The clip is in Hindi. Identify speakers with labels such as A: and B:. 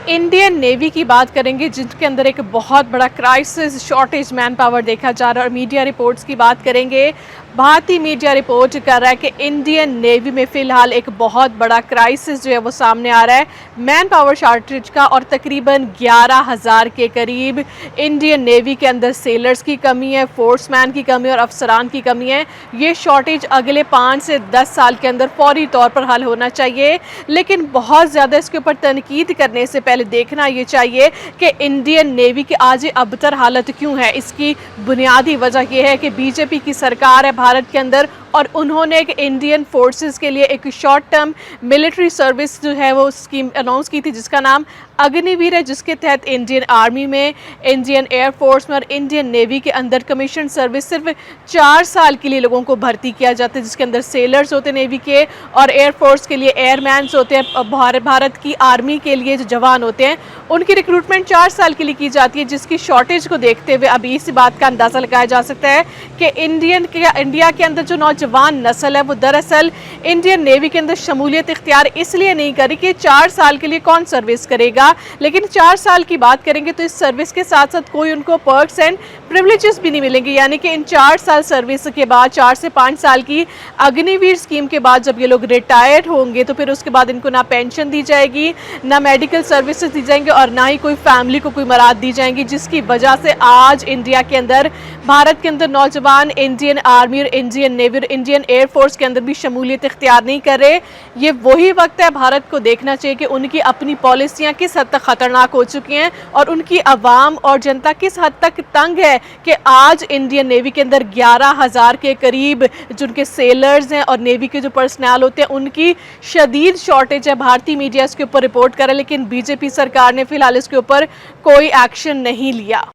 A: इंडियन नेवी की बात करेंगे जिनके अंदर एक बहुत बड़ा क्राइसिस शॉर्टेज मैन पावर देखा जा रहा है। और मीडिया रिपोर्ट्स की बात करेंगे, भारतीय मीडिया रिपोर्ट कर रहा है कि इंडियन नेवी में फिलहाल एक बहुत बड़ा क्राइसिस जो है वो सामने आ रहा है मैन पावर शॉर्टेज का। और तकरीबन 11,000 के करीब इंडियन नेवी के अंदर सेलर्स की कमी है, फोर्समैन की कमी और अफसरान की कमी है। ये शॉर्टेज अगले 5 से 10 साल के अंदर फौरी तौर पर हल होना चाहिए, लेकिन बहुत ज़्यादा इसके ऊपर तनकीद करने से पहले देखना ये चाहिए कि इंडियन नेवी की आज ये अबतर हालत क्यों है। इसकी बुनियादी वजह यह है कि बीजेपी की सरकार है भारत के अंदर और उन्होंने एक इंडियन फोर्सेस के लिए एक शॉर्ट टर्म मिलिट्री सर्विस जो है वो स्कीम अनाउंस की थी जिसका नाम अग्निवीर है, जिसके तहत इंडियन आर्मी में, इंडियन एयरफोर्स में और इंडियन नेवी के अंदर कमीशन सर्विस सिर्फ 4 साल के लिए लोगों को भर्ती किया जाता है, जिसके अंदर सेलर्स होते हैं नेवी के और एयरफोर्स के लिए एयरमैन्स होते हैं। भारत की आर्मी के लिए जो जवान होते हैं उनकी रिक्रूटमेंट 4 साल के लिए की जाती है, जिसकी शॉर्टेज को देखते हुए अभी इसी बात का अंदाज़ा लगाया जा सकता है कि इंडिया के अंदर जो नौजवान नस्ल है वो दरअसल इंडियन नेवी के अंदर शमूलियत इख्तियार इसलिए नहीं करी कि 4 साल के लिए कौन सर्विस करेगा। लेकिन 4 साल की बात करेंगे तो इस सर्विस के साथ साथ कोई उनको पर्क्स एंड प्रिविलेजेस भी नहीं मिलेंगे, यानी कि इन 4 साल सर्विस के बाद 4 से 5 साल की अग्निवीर स्कीम के बाद जब ये लोग रिटायर्ड होंगे तो फिर उसके बाद इनको ना पेंशन दी जाएगी, ना मेडिकल सर्विसेज दी जाएंगे और ना ही कोई फैमिली को कोई मराद दी जाएंगी, जिसकी वजह से आज इंडिया के अंदर, भारत के अंदर नौजवान इंडियन आर्मी और इंडियन नेवी और इंडियन एयरफोर्स के अंदर भी शमूलियत इख्तियार नहीं कर रहे। ये वही वक्त है भारत को देखना चाहिए कि उनकी अपनी पॉलिसियां किस हद तक खतरनाक हो चुकी हैं और उनकी अवाम और जनता किस हद तक तंग है कि आज इंडियन नेवी के अंदर 11,000 के करीब जिनके सेलर्स हैं और नेवी के जो पर्सनल होते हैं उनकी शदीद शॉर्टेज है। भारतीय मीडिया इसके ऊपर रिपोर्ट करे, लेकिन बीजेपी सरकार ने फिलहाल इसके ऊपर कोई एक्शन नहीं लिया।